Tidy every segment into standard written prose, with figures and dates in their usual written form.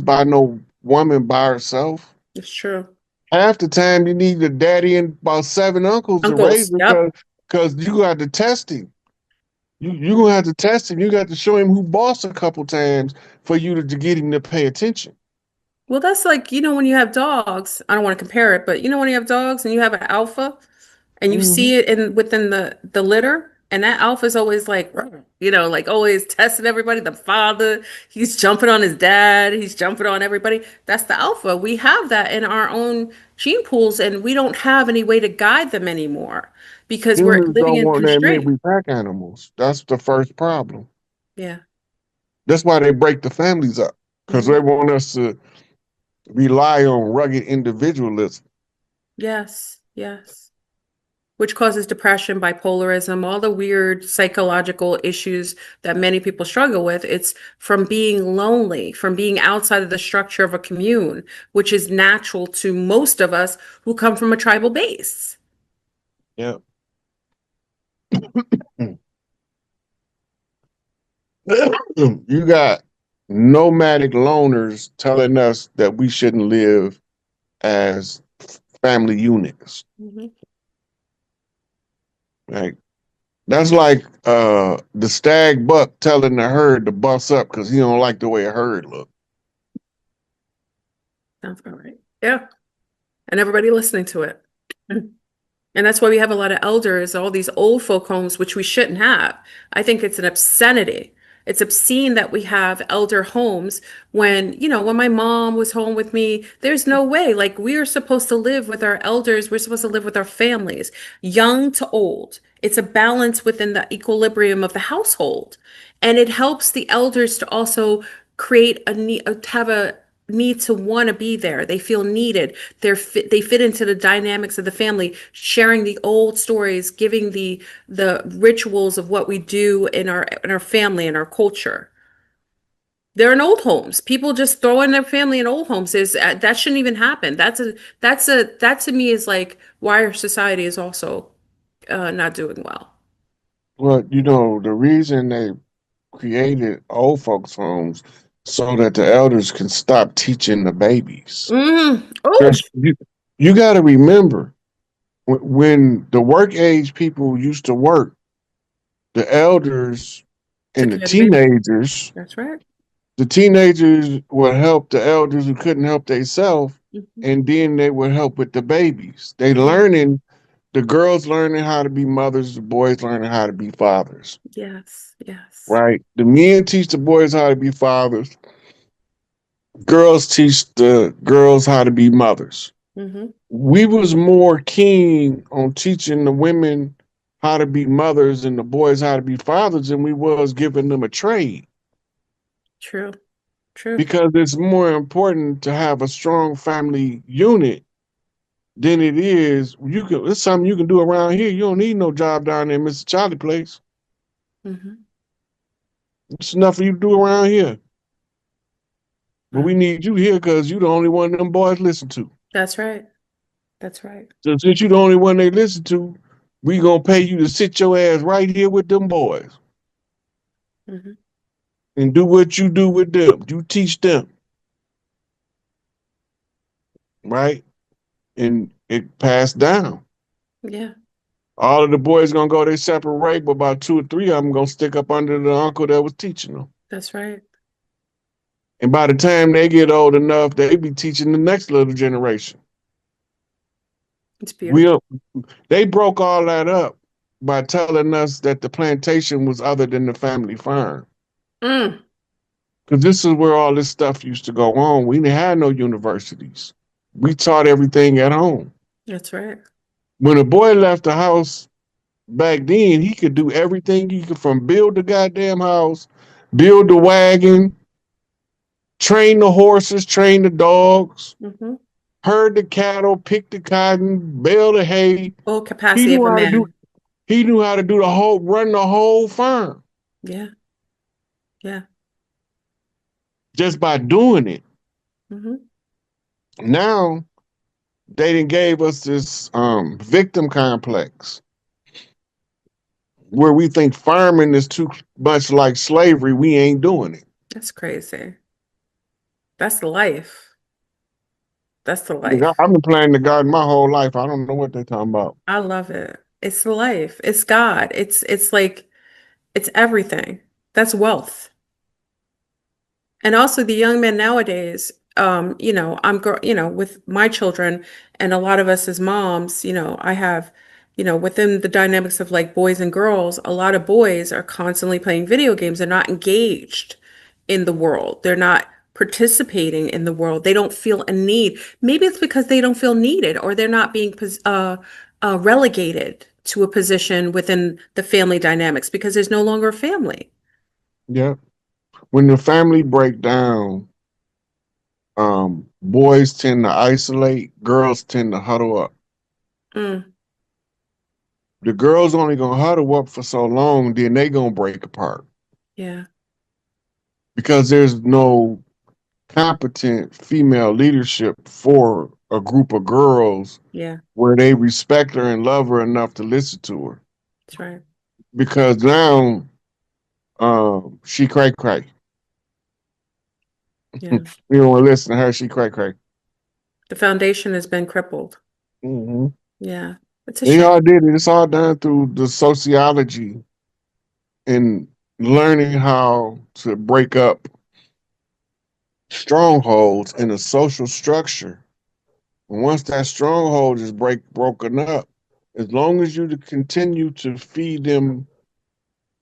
by no woman by herself. It's true. Half the time you need a daddy and about 7 uncles to raise Uncles. her Yep. because you got to test him. You gonna have to test him. You got to show him who boss a couple times for you to get him to pay attention. Well, that's like, when you have dogs, I don't want to compare it, but when you have dogs and you have an alpha and you Hmm. see it within the litter, and that alpha is always like, like always testing everybody. The father, he's jumping on his dad, he's jumping on everybody. That's the alpha. We have that in our own gene pools, and we don't have any way to guide them anymore because we're Humans living don't in want to admit constraint. we pack animals. That's the first problem. Yeah. That's why they break the families up because Hmm. they want us to rely on rugged individualism. Yes. Yes. Which causes depression, bipolarism, all the weird psychological issues that many people struggle with. It's from being lonely, from being outside of the structure of a commune, which is natural to most of us who come from a tribal base. Yeah. You got nomadic loners telling us that we shouldn't live as family units. Mhm. Right? That's like the stag buck telling the herd to bust up because he don't like the way a herd look. Sounds about right. Yeah. And everybody listening to it. And that's why we have a lot of elders, all these old folk homes, which we shouldn't have. I think it's an obscenity. It's obscene that we have elder homes when my mom was home with me, there's no way. Like, we are supposed to live with our elders. We're supposed to live with our families, young to old. It's a balance within the equilibrium of the household. And it helps the elders to also create a need, have a need to want to be there. They feel needed. They fit into the dynamics of the family, sharing the old stories, giving the rituals of what we do in our family and our culture. They're in old homes. People just throw in their family in old homes. That shouldn't even happen. That to me is like why our society is also not doing well. Well, the reason they created old folks' homes so that the elders can stop teaching the babies. Oh, Because you got to remember when the work age people used to work, the elders took and care of the baby. That's right. the teenagers would help the elders who couldn't help themselves, Mhm. and then they would help with the babies. Yeah. The girls learning how to be mothers, the boys learning how to be fathers. Yes. Yes. Right? The men teach the boys how to be fathers. Girls teach the girls how to be mothers. Hmm. We was more keen on teaching the women how to be mothers and the boys how to be fathers than we was giving them a trade True. True. because it's more important to have a strong family unit than it is it's something you can do around here. You don't need no job down there, Mr. Charlie Place. Hmm. It's enough for you to do around here. But we Wow. need you here because you the only one them boys listen to. That's right. That's right. So since you the only one they listen to, we gonna pay you to sit your ass right here with them boys Hmm. and do what you do with them. You teach them, right? And it passed down. Yeah. All of the boys gonna go their separate way, but about two or three of them gonna stick up under the uncle that was teaching them. That's right. And by the time they get old enough, they be teaching the next little generation. It's We beautiful. they broke all that up by telling us that the plantation was other than the family farm. Mm, Because this is where all this stuff used to go on. We didn't have no universities. We taught everything at home. that's right. When a boy left the house back then, he could do everything he could from build the goddamn house, build the wagon, train the horses, train the dogs, Hmm. herd the cattle, pick the cotton, bale the hay. Full He capacity of knew a how to do man. he knew how to do run the whole farm Yeah. Yeah. just by doing it. Hmm. Now they done gave us this victim complex where we think farming is too much like slavery. We ain't doing it. That's crazy. That's the life. That's the life. I've been playing the garden my whole life. I don't know what they're talking about. I love it. It's the life. It's God. It's like it's everything. That's wealth. And also the young men nowadays, with my children and a lot of us as moms, I have, within the dynamics of like boys and girls, a lot of boys are constantly playing video games. They're not engaged in the world. They're not participating in the world. They don't feel a need. Maybe it's because they don't feel needed or they're not being relegated to a position within the family dynamics because there's no longer a family. Yeah. When the family break down, boys tend to isolate, girls tend to huddle up. Mm, The girls only gonna huddle up for so long, then they gonna break apart yeah, because there's no competent female leadership for a group of girls yeah, where they respect her and love her enough to listen to her. that's right. Because now, she cray cray. Yeah. You don't want to listen to her. She cray cray. The foundation has been crippled. Mm-hmm. Yeah. It's a They shame. all did it. It's all done through the sociology and learning how to break up strongholds in a social structure. And once that stronghold is broken up, as long as you continue to feed them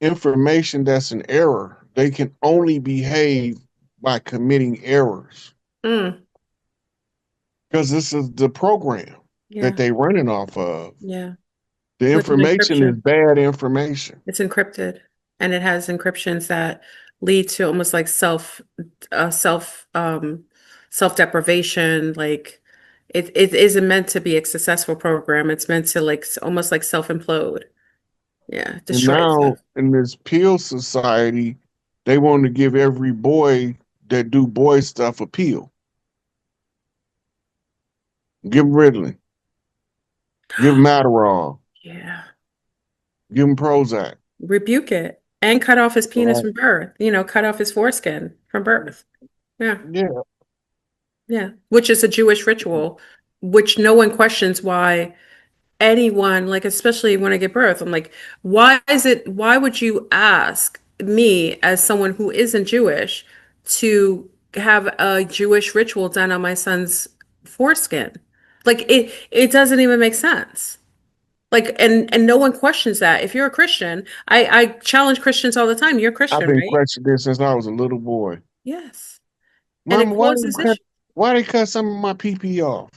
information that's an error, they can only behave by committing errors Mm, because this is the program that yeah. they running off of. Yeah. The With an information is encryption. bad information. It's encrypted and it has encryptions that lead to almost like uh, self, um, self-deprivation. Like it isn't meant to be a successful program. It's meant to like almost like self-implode. Yeah. And Destroy now itself. in this pill society, they want to give every boy that do boy stuff a pill. Give them Ritalin, give them Adderall, Yeah. give them Prozac. Rebuke it and cut off his penis Right. from birth, cut off his foreskin from birth. Yeah. Yeah, Yeah, which is a Jewish ritual, which no one questions why anyone, like, especially when I give birth, I'm like, why would you ask me as someone who isn't Jewish to have a Jewish ritual done on my son's foreskin? Like it doesn't even make sense. Like, and no one questions that. If you're a Christian, I challenge Christians all the time. You're a I've Christian, been right? questioning this since I was a little boy. Yes. And it Mama, causes issues. why they cut some of my pee off?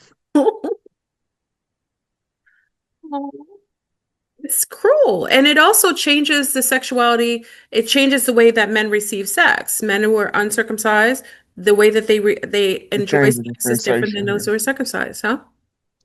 It's cruel. And it also changes the sexuality. It changes the way that men receive sex. Men who are uncircumcised, the way that they It enjoy changes the sex is different than those sensation. who are circumcised, huh?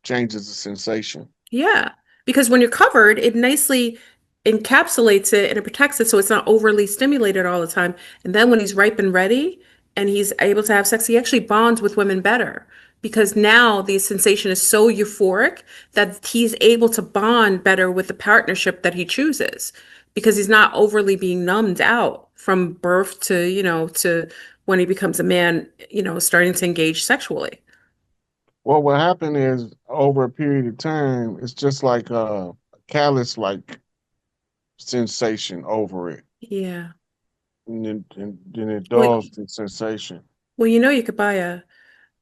Changes the sensation. Yeah, because when you're covered, it nicely encapsulates it and it protects it so it's not overly stimulated all the time. And then when he's ripe and ready and he's able to have sex, he actually bonds with women better because now the sensation is so euphoric that he's able to bond better with the partnership that he chooses because he's not overly being numbed out from birth to, to when he becomes a man, starting to engage sexually. Well, what happened is over a period of time, it's just like a callus like sensation over it. Yeah. And then it Well, dulls the sensation. well, you could buy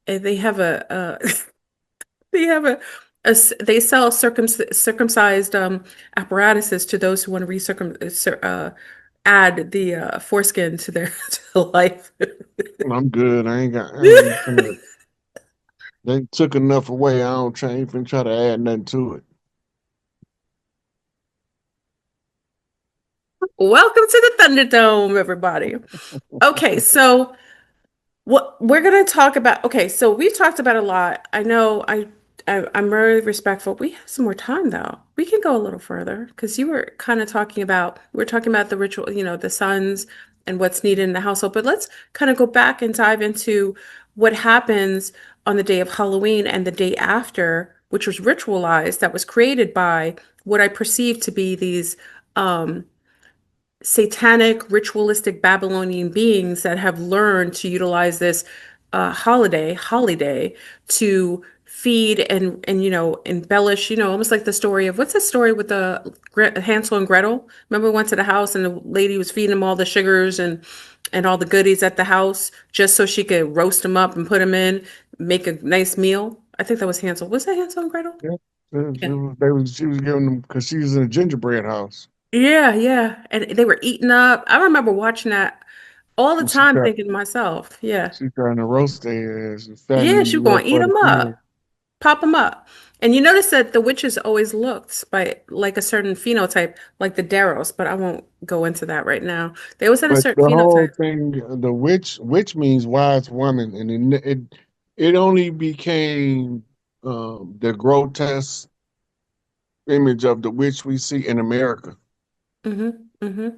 they have they have they sell circumcised apparatuses to those who want to add the foreskin to their to life. I'm good. I ain't finna, they took enough away. I don't try even try to add nothing to it. Welcome to the Thunderdome, everybody. Okay, so what we're going to talk about, okay, so we've talked about a lot. I know I'm very respectful. We have some more time though. We can go a little further because you were kind of we're talking about the ritual, the sons and what's needed in the household. But let's kind of go back and dive into what happens on the day of Halloween and the day after, which was ritualized, that was created by what I perceive to be these um satanic, ritualistic Babylonian beings that have learned to utilize this holiday to feed and embellish, almost like the story of what's the story with the Hansel and Gretel? Remember we went to the house and the lady was feeding them all the sugars and all the goodies at the house just so she could roast them up and put them in, make a nice meal. I think that was Hansel. Was that Hansel and Gretel? Yeah. Yeah. She was giving them because she was in a gingerbread house. Yeah, yeah. And they were eating up. I remember watching that all the And she time tried, thinking to myself, yeah. she trying to roast their ass and Yeah, fatten she was you up going to eat for the them kids. up, pop them up. And you notice that the witches always looked by like a certain phenotype, like the Darrows, but I won't go into that right now. They always had a But certain the whole phenotype. thing, the witch means wise woman, and it only became the grotesque image of the witch we see in America. Hmm. Hmm.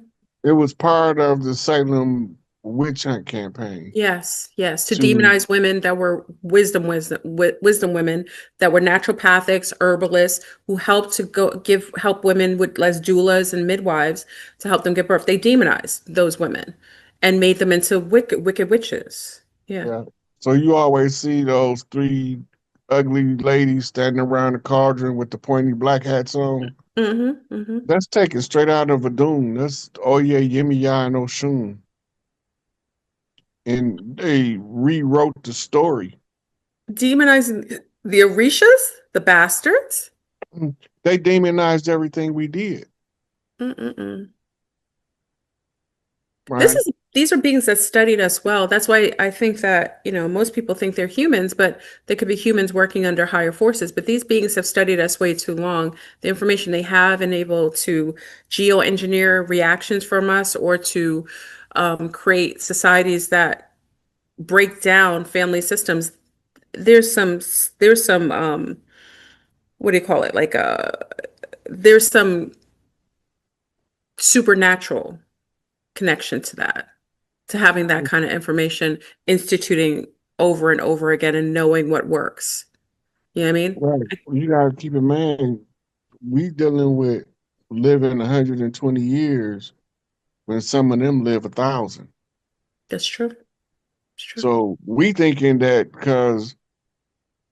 It was part of the Salem witch hunt campaign Yes, yes, to to demonize women that were wisdom women that were naturopathics, herbalists who helped to help women with less doulas and midwives to help them give birth. They demonized those women and made them into wicked witches. Yeah. yeah. So you always see those three ugly ladies standing around the cauldron with the pointy black hats on. Hmm. Hmm. That's taken straight out of a Doom. That's oh yeah, Yemi Ya and Oshun. And they rewrote the story. Demonizing the Orishas, the bastards. They demonized everything we did, Mm-mm-mm. right? These are beings that studied us well. That's why I think that, most people think they're humans, but they could be humans working under higher forces. But these beings have studied us way too long. The information they have and able to geoengineer reactions from us or to create societies that break down family systems. There's some what do you call it? There's some supernatural connection to that, to having that kind of information, instituting over and over again and knowing what works. You know what I mean? Right. You got to keep in mind, we dealing with living 120 years when some of them live 1,000. That's true. It's true. So we thinking that because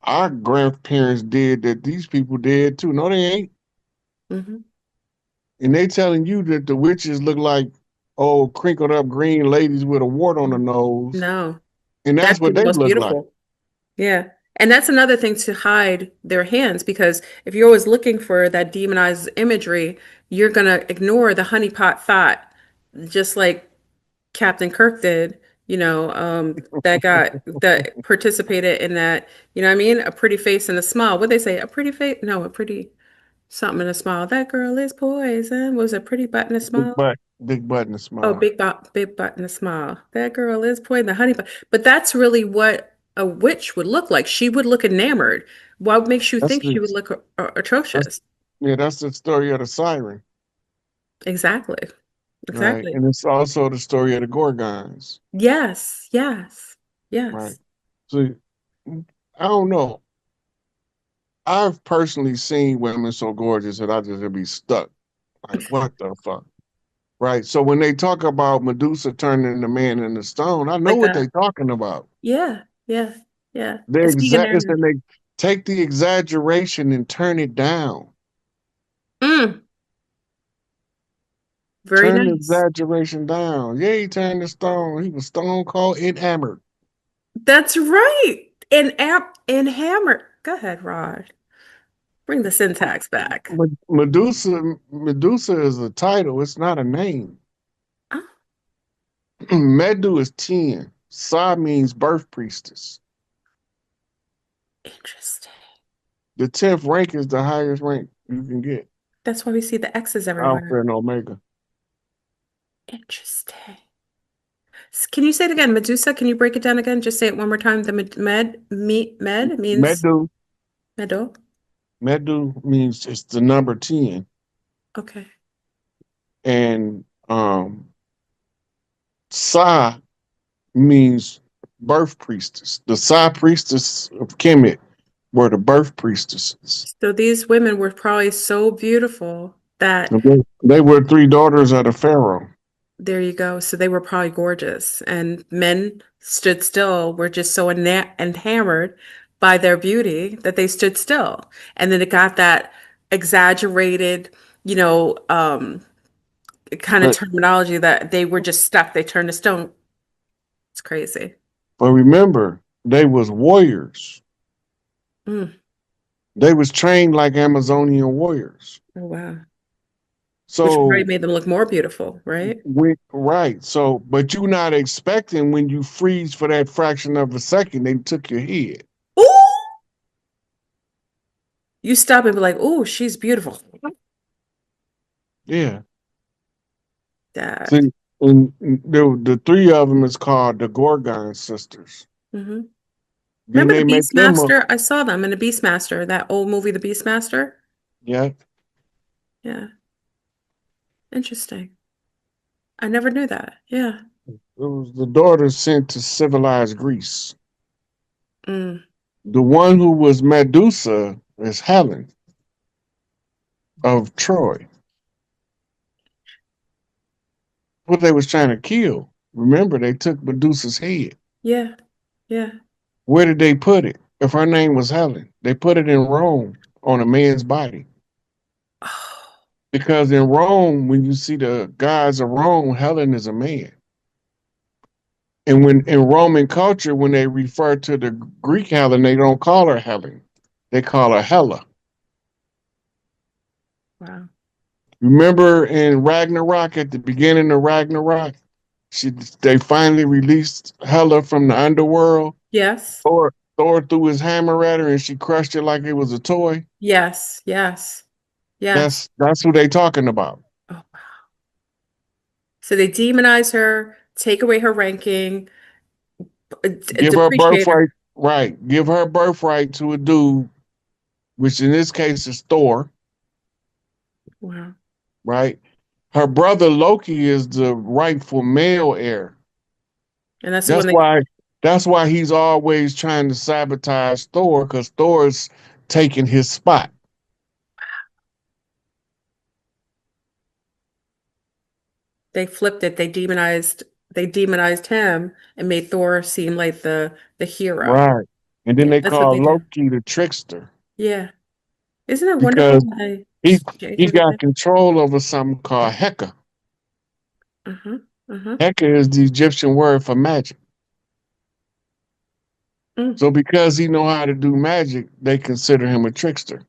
our grandparents did that, these people did too. No, they ain't. Hmm. And they telling you that the witches look like old crinkled up green ladies with a wart on the nose, No, and they're that's actually what the they most look like. beautiful. Yeah. And that's another thing to hide their hands because if you're always looking for that demonized imagery, you're going to ignore the honeypot thought, just like Captain Kirk did, that participated in that, you know what I mean? A pretty face and a smile. What they say? A pretty face? No, a pretty something and a smile. That girl is poison. Was a pretty butt and a smile? Big butt and a Oh, smile. big butt and a smile. That girl is poison. The honey butt. But that's really what a witch would look like. She would look enamored. What makes you That's think the she would look that's atrocious? yeah, that's the story of the siren, Exactly. right? Exactly. And it's also the story of the gorgons, Yes. Yes. right? Yes. So I don't know. I've personally seen women so gorgeous that I just would be stuck. Like, what the fuck? Right. So when they talk about Medusa turning the man into stone, I know Like what that. they're talking about. Yeah. Yeah. Yeah. The It's being exact it's enamored. that they take the exaggeration and turn it down. Mm, very Turn the nice. exaggeration down. Yeah, he turned the stone. He was stone cold enamored. That's right. And hammer. Go ahead, Rod. Bring the syntax back. Medusa is a title. It's not a name. Oh, Medu is 10. Sa means birth priestess. interesting. The 10th rank is the highest rank you can get. That's why we see the X's Alpha everywhere. and Omega. Interesting. Can you say it again? Medusa, can you break it down again? Just say it one more time. The med means Medu, meadow. Medu means it's the number 10. Okay. And Sa means birth priestess. The Sa priestess of Kemet were the birth priestesses. So these women were probably so beautiful that And they were three daughters of the Pharaoh. There you go. So they were probably gorgeous, and men stood still, were just so enamored by their beauty that they stood still. And then it got that exaggerated, you know, kind of But terminology that they were just stuck. They turned to stone. It's crazy. remember, they was warriors. Mm. They was trained like Amazonian warriors. Oh, wow. Which probably So made them look more beautiful, right? right. So, but you're not expecting when you freeze for that fraction of a second, they took your head. Ooh! You stop and be like, "Ooh, she's beautiful." Yeah. That. See, and the three of them is called the Gorgon sisters. Hmm. Then Remember the they make them a Beastmaster? I saw them in the Beastmaster, that old movie, The Beastmaster. yeah. Yeah, interesting. I never knew that. Yeah. It was the daughters sent to civilized Greece. Mm. The one who was Medusa is Helen of Troy. What they was trying to kill. Remember, they took Medusa's head. Yeah. Yeah. Where did they put it? If her name was Helen, they put it in Rome on a man's body. Oh, Because in Rome, when you see the gods of Rome, Helen is a man. And when in Roman culture, when they refer to the Greek Helen, they don't call her Helen. They call her Hela. wow. Remember in Ragnarok, at the beginning of Ragnarok, she they finally released Hela from the underworld. Yes. Thor threw his hammer at her and she crushed it like it was a toy. Yes. Yes. Yes. That's who they talking about. Oh, wow. So they demonize her, take away her ranking, Give her depreciate her. birthright, right. Give her birthright to a dude, which in this case is Thor, Wow. right? Her brother Loki is the rightful male heir. And that's the That's one why that's why he's always trying to sabotage Thor, because Thor's taking his spot. they flipped it. They demonized him and made Thor seem like the hero. Right. And then Yeah, they that's what call they do. Loki the trickster Yeah. Isn't it wonderful because when they he change he got everything? control over something called Heka. Uh-huh. Uh-huh. Heka is the Egyptian word for magic. Mm. So because he know how to do magic, they consider him a trickster.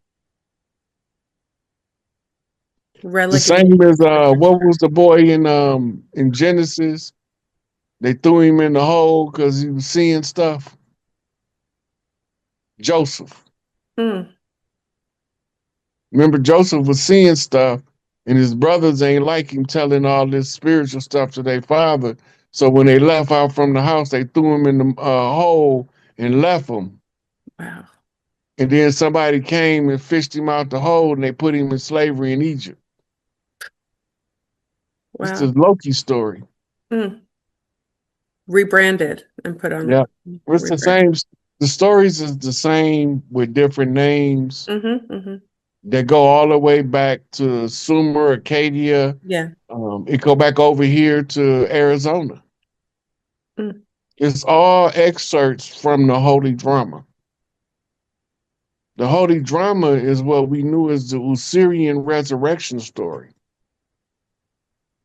The Relegated same as to the what trickster. was the boy in Genesis? They threw him in the hole because he was seeing stuff. Joseph. Mm. Remember, Joseph was seeing stuff, and his brothers ain't like him telling all this spiritual stuff to their father. So when they left out from the house, they threw him in the hole and left him. Wow. And then somebody came and fished him out the hole, and they put him in slavery in Egypt. It's the Wow. Loki story. Mm. Rebranded and put on Yeah, it's the rebrand. same. The stories is the same with different names Mm-hmm. Mm-hmm. that go all the way back to Sumer, Acadia. Yeah. It go back over here to Arizona. Mm. It's all excerpts from the Holy Drama. The Holy Drama is what we knew as the Osirian resurrection story.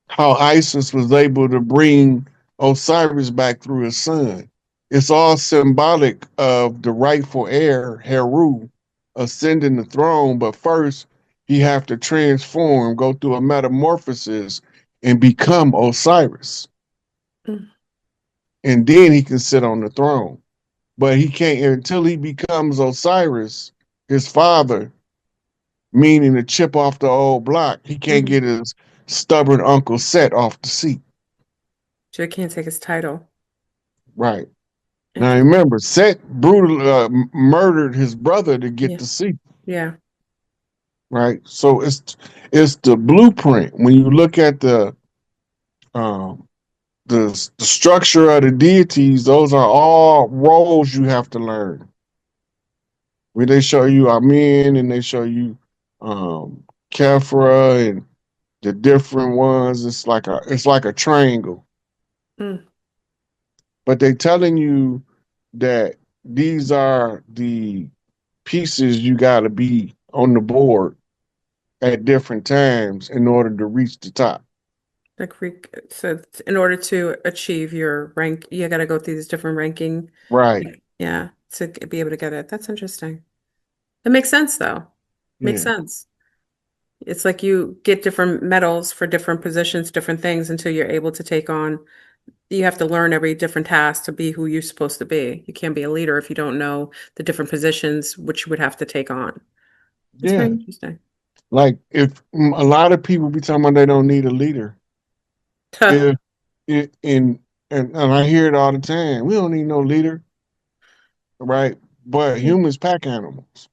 How Isis was able to bring Osiris back through his son. It's all symbolic of the rightful heir, Heru, ascending the throne, but first he have to transform, go through a metamorphosis, and become Osiris. Mm. And then he can sit on the throne. But he can't until he becomes Osiris, his father, meaning the chip off the old block. He can't Mm. get his stubborn Uncle Set off the seat. So I can't take his title. Right. Now Interesting. remember, Set brutal murdered his brother to get Yeah. the seat. Yeah. Right. So it's the blueprint. When you look at um, the structure of the deities, those are all roles you have to learn. Where they show you Amen and they show you um, Kephra and the different ones. It's like a triangle. Mm, But they telling you that these are the pieces you got to be on the board at different times in order to reach the top. so in order to achieve your rank, you got to go through these different ranking. Right. Yeah, to be able to get it. That's interesting. It makes sense though. Makes Yeah. sense. It's like you get different medals for different positions, different things until you're able to take on. You have to learn every different task to be who you're supposed to be. You can't be a leader if you don't know the different positions which you would have to take on. It's very Yeah. interesting. Like if a lot of people be talking about they don't need a leader. Huh. If it and I hear it all the time. We don't need no leader, right? But humans pack animals.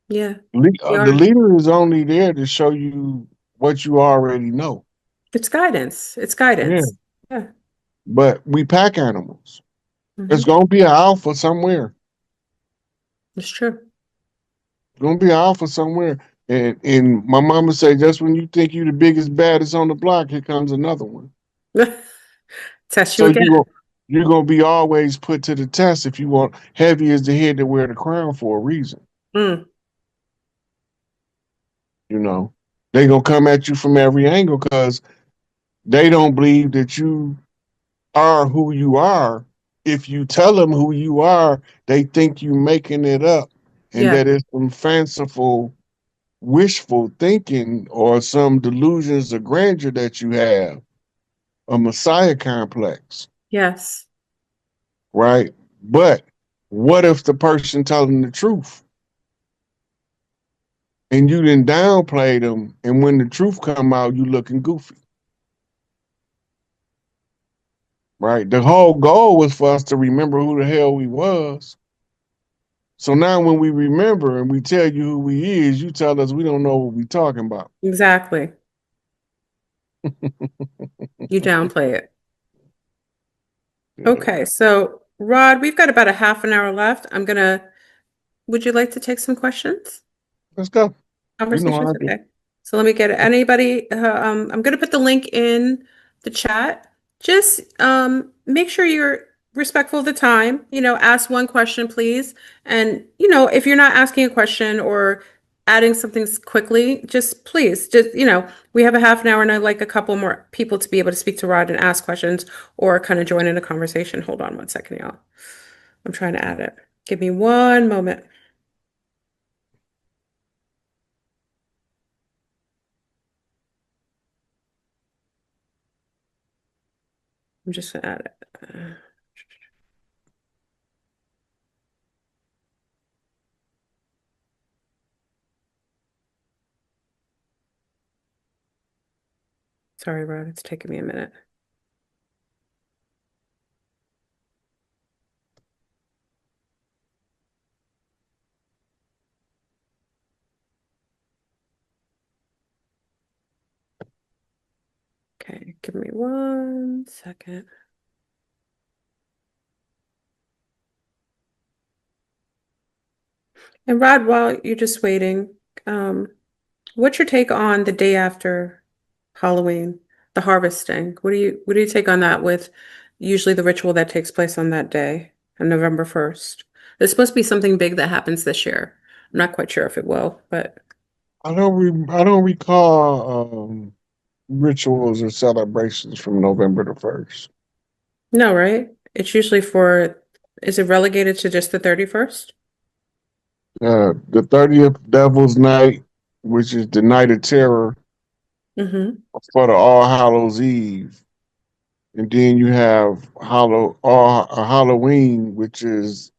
Yeah, we The are. leader is only there to show you what you already know. It's guidance. It's Yeah. guidance. Yeah. But we pack animals. There's Hmm. gonna be an alpha somewhere. It's true. There's gonna be an alpha somewhere. And my mama say just when you think you the biggest baddest on the block, here comes another one. Test you So again. you're gonna be always put to the test if you want. Heavy is the head to wear the crown for a reason. Mm, You know, they gonna come at you from every angle because they don't believe that you are who you are. If you tell them who you are, they think you making it up and yeah. that it's some fanciful, wishful thinking or some delusions of grandeur that you have, a messiah complex, Yes. right? But what if the person telling the truth and you didn't downplay them, and when the truth come out, you looking goofy, right? The whole goal was for us to remember who the hell we was. So now when we remember and we tell you who we is, you tell us we don't know what we talking about. Exactly. You downplay it. Yeah. Okay, so Rod, we've got about a half an hour left. Would you like to take some questions? Let's go. You know how Conversations? I do. Okay. So let me get anybody, I'm going to put the link in the chat. Just make sure you're respectful of the time. Ask one question, please. And, if you're not asking a question or adding something quickly, just please, we have a half an hour and I'd like a couple more people to be able to speak to Rod and ask questions or kind of join in a conversation. Hold on one second, y'all. I'm trying to add it. Give me one moment. I'm just gonna add it. Sorry, Rod, it's taking me a minute. Okay, give me one second. And Rod, while you're just waiting, um, what's your take on the day after Halloween, the harvesting? What do you take on that with usually the ritual that takes place on that day, on November 1st? There's supposed to be something big that happens this year. I'm not quite sure if it will, but I don't recall rituals or celebrations from November the 1st. no, right? It's usually is it relegated to just the 31st? The 30th Devil's Night, which is the night of terror Mm-hmm. for the All Hallows Eve. And then you have Halloween, which is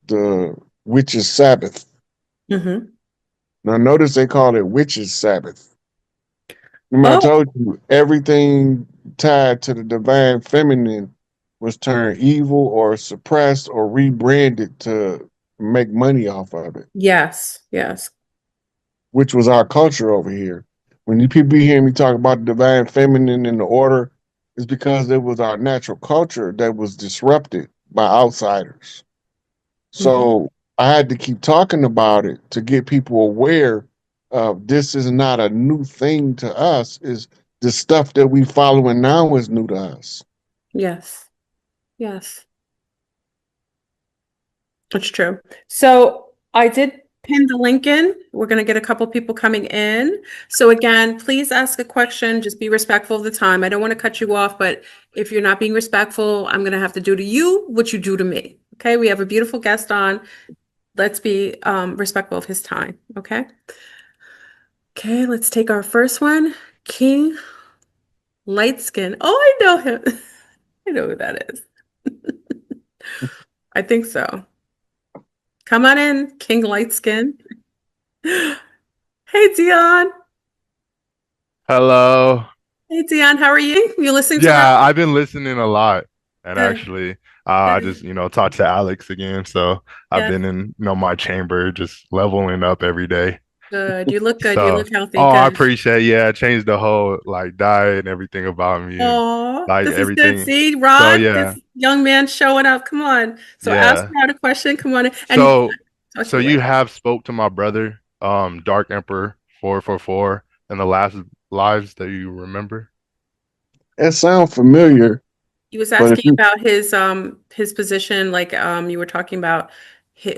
the Witches' Sabbath. Mm-hmm. Now, notice they call it Witches' Sabbath. Remember, I Oh, told you everything tied to the divine feminine was turned evil or suppressed or rebranded to make money off of it, yes, yes. which was our culture over here. When you people hear me talk about the divine feminine and the order, it's because it was our natural culture that was disrupted by outsiders. Mm-hmm. So I had to keep talking about it to get people aware this is not a new thing to us. Is the stuff that we following now is new to us. Yes. Yes. That's true. So I did pin the link in. We're going to get a couple people coming in. So again, please ask a question. Just be respectful of the time. I don't want to cut you off, but if you're not being respectful, I'm going to have to do to you what you do to me. Okay. We have a beautiful guest on. Let's be respectful of his time. Okay. Okay. Let's take our first one. King Lightskin. Oh, I know him. I know who that is. I think so. Come on in, King Lightskin. Hey, Dion. Hello. Hey, Dion, how are you? You listening to our Yeah, I've been listening a lot, and good, actually, I just good, talked to Alex again. So I've yes, been in my chamber, just leveling up every day. good. You look good. You So, look healthy. oh, I Good. appreciate. Yeah, it changed the whole like diet and everything about me, and Oh, like this is good. everything. See, So Rod, yeah, this young man showing up. Come on. So ask yeah. Rod a question. Come on in. And So, talk to so you you later. have spoke to my brother, Dark Emperor 444, in the last lives that you remember. That sounds familiar, He was but if asking you about his position, like you were talking about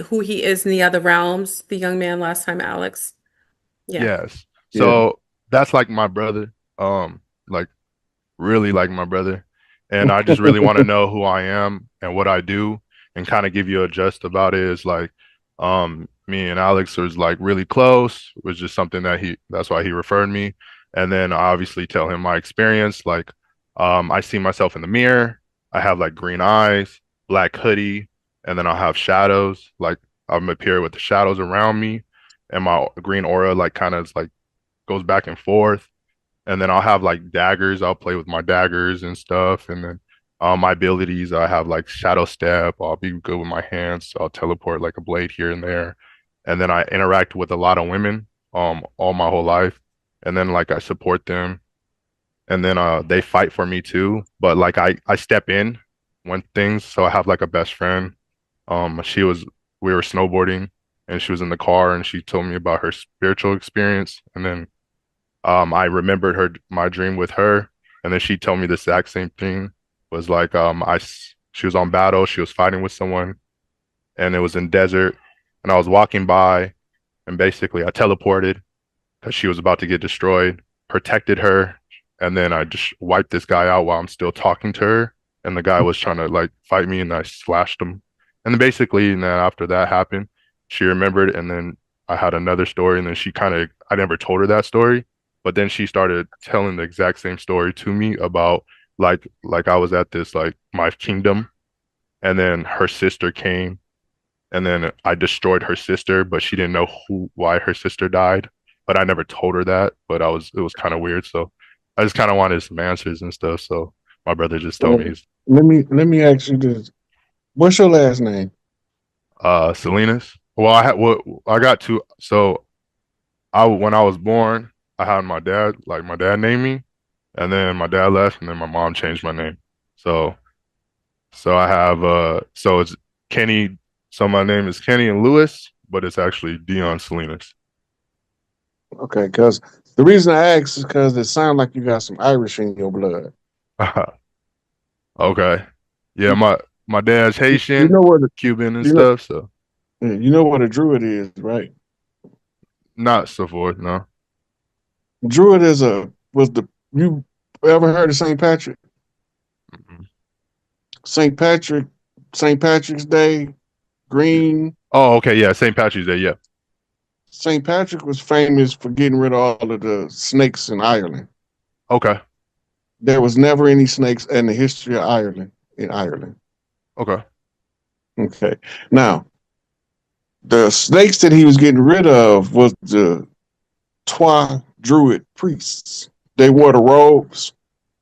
who he is in the other realms, the young man last time, Alex. Yeah. Yes. yeah, So that's like my brother. Like really like my brother. And I just really want to know who I am and what I do and kind of give you a gist about it. Is like me and Alex was like really close. It was just something that that's why he referred me. And then I obviously tell him my experience. Like I see myself in the mirror. I have like green eyes, black hoodie, and then I'll have shadows. Like I'm appear with the shadows around me and my green aura like kind of like goes back and forth. And then I'll have like daggers. I'll play with my daggers and stuff. And then my abilities, I have like shadow step. I'll be good with my hands. So I'll teleport like a blade here and there. And then I interact with a lot of women all my whole life. And then like I support them. And then they fight for me too. But like I step in when things. So I have like a best friend. She was we were snowboarding and she was in the car and she told me about her spiritual experience. And then I remembered my dream with her, and then she told me the exact same thing. Was like she was on battle, she was fighting with someone, and it was in desert, and I was walking by, and basically I teleported because she was about to get destroyed, protected her, and then I just wiped this guy out while I'm still talking to her, and the guy was trying to like fight me, and I slashed him, and then basically, and then after that happened, she remembered, and then I had another story, and then I never told her that story, but then she started telling the exact same story to me about like I was at this like my kingdom, and then her sister came, and then I destroyed her sister, but she didn't know why her sister died. But I never told her that. But it was kind of weird. So I just kind of wanted some answers and stuff. So my brother just told me well, he's let me ask you this: what's your last name? Salinas. Well, I got two. So I when I was born, I had my dad. Like my dad named me, and then my dad left, and then my mom changed my name. So I have so it's Kenny. So my name is Kenny and Lewis, but it's actually Dion Salinas. Okay, because the reason I ask is because it sounds like you got some Irish in your blood. Okay. Yeah, my dad's You Haitian, know what? Cuban and You know, stuff, so you know what a druid is, right? not so forth, no. Druid is a was the you ever heard of Saint Patrick? Mhm. Saint Patrick, Saint Patrick's Day, Green. Oh, okay, yeah, St. Patrick's Day, yeah. Saint Patrick was famous for getting rid of all of the snakes in Ireland. Okay, There was never any snakes in the history of Ireland. In Ireland, okay, okay. Now the snakes that he was getting rid of was the Twa Druid priests. They wore the robes.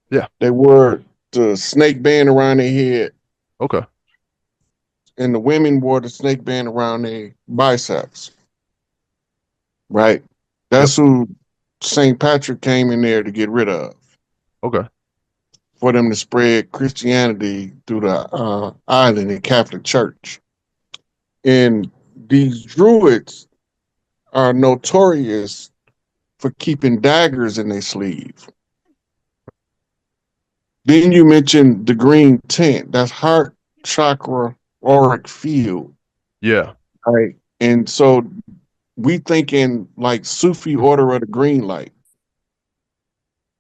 yeah, They wore the snake band around their head, okay, and the women wore the snake band around their biceps. Right. yep, That's who Saint Patrick came in there to get rid of, okay, for them to spread Christianity through the island and Catholic Church. And these Druids are notorious. for keeping daggers in their sleeve. Then you mentioned the green tent. That's heart chakra auric field, Yeah. right? And so we thinking like Sufi order of the green light.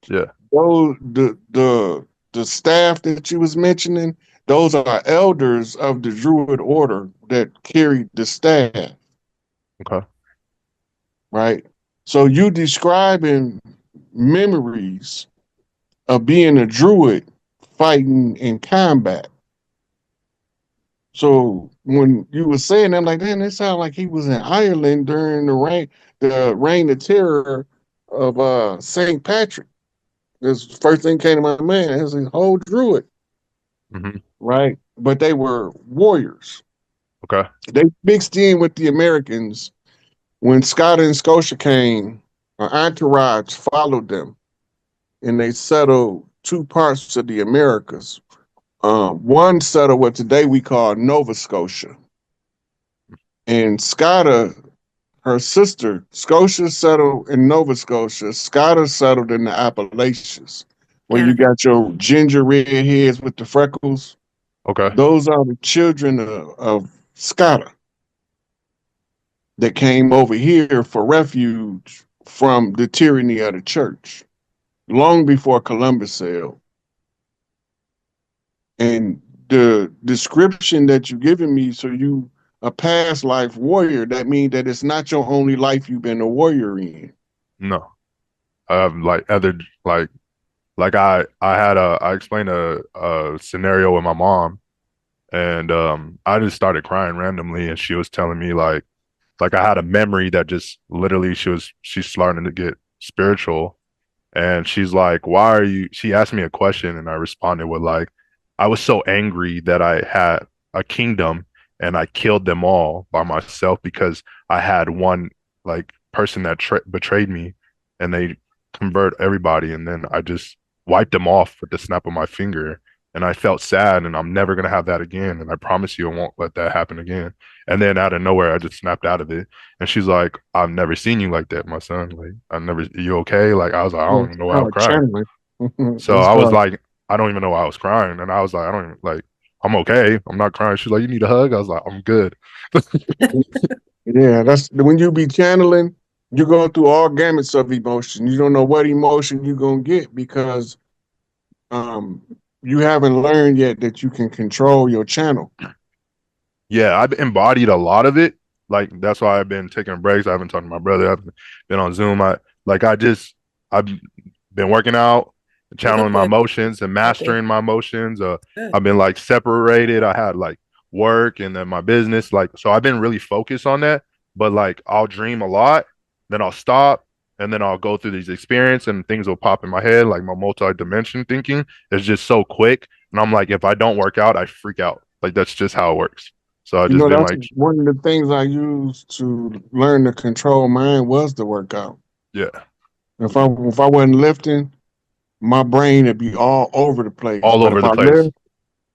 Yeah. Those the staff that you was mentioning, those are elders of the Druid order that carried the staff, Okay. right? So you describing memories of being a Druid fighting in combat. So when you were saying that, I'm like, man, it sounded like he was in Ireland during the reign of terror of St. Patrick. This first thing came to my mind. It was a whole Druid, Mm-hmm. right? But they were warriors. Okay. They mixed in with the Americans. When Scott and Scotia came, an entourage followed them, and they settled two parts of the Americas. One settled what today we call Nova Scotia, and Scotta, her sister, Scotia settled in Nova Scotia. Scotta settled in the Appalachians, where Yeah. you got your ginger red heads with the freckles. Okay. Those are the children of Scotta that came over here for refuge from the tyranny of the church long before Columbus sailed. And the description that you're giving me, so you a past life warrior, that means that it's not your only life you've been a warrior in. No. I have like other like I explained a scenario with my mom, and I just started crying randomly, and she was telling me like I had a memory that just literally she's starting to get spiritual, and she's like, why are you, she asked me a question, and I responded with like, I was so angry that I had a kingdom and I killed them all by myself because I had one like person that betrayed me, and they convert everybody, and then I just wiped them off with the snap of my finger, and I felt sad, and I'm never gonna have that again, and I promise you I won't let that happen again. And then out of nowhere, I just snapped out of it. And she's like, I've never seen you like that, my son. Like, you okay? Like, I was like, I don't It's even know why I was called crying. channeling. So It's I was called, like, I don't even know why I was crying. And I was like, I don't even like, I'm okay. I'm not crying. She's like, you need a hug? I was like, I'm good. yeah, that's when you be channeling, you go through all gamuts of emotion. You don't know what emotion you're gonna get because um you haven't learned yet that you can control your channel. Yeah, I've embodied a lot of it. Like that's why I've been taking breaks. I haven't talked to my brother. I've been on Zoom. I've been working out, You look channeling my good. emotions and Happy. mastering my emotions. Good. I've been like separated. I had like work and then my business. Like so I've been really focused on that. But like I'll dream a lot, then I'll stop, and then I'll go through these experiences and things will pop in my head. Like my multi-dimension thinking is just so quick. And I'm like, if I don't work out, I freak out. Like that's just how it works. So I've You just know, been that's like, one of the things I used to learn to control mine was the workout. yeah, If I wasn't lifting, my brain would be all over the place. all But over if the I place. lift,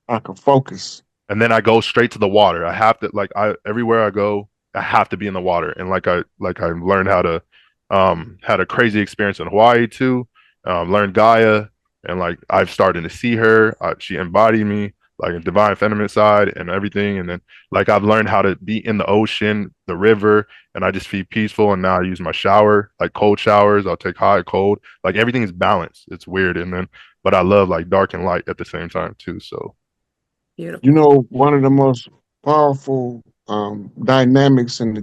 I can focus. And then I go straight to the water. I have to like I everywhere I go, I have to be in the water. And like I learned how to had a crazy experience in Hawaii too. Learned Gaia, and like I've started to see her. She embodied me like a divine feminine side and everything. And then like I've learned how to be in the ocean, the river, and I just feel peaceful. And now I use my shower, like cold showers. I'll take hot, cold. Like everything is balanced. It's weird. And then but I love like dark and light at the same time too. So You Beautiful. know, one of the most powerful dynamics in the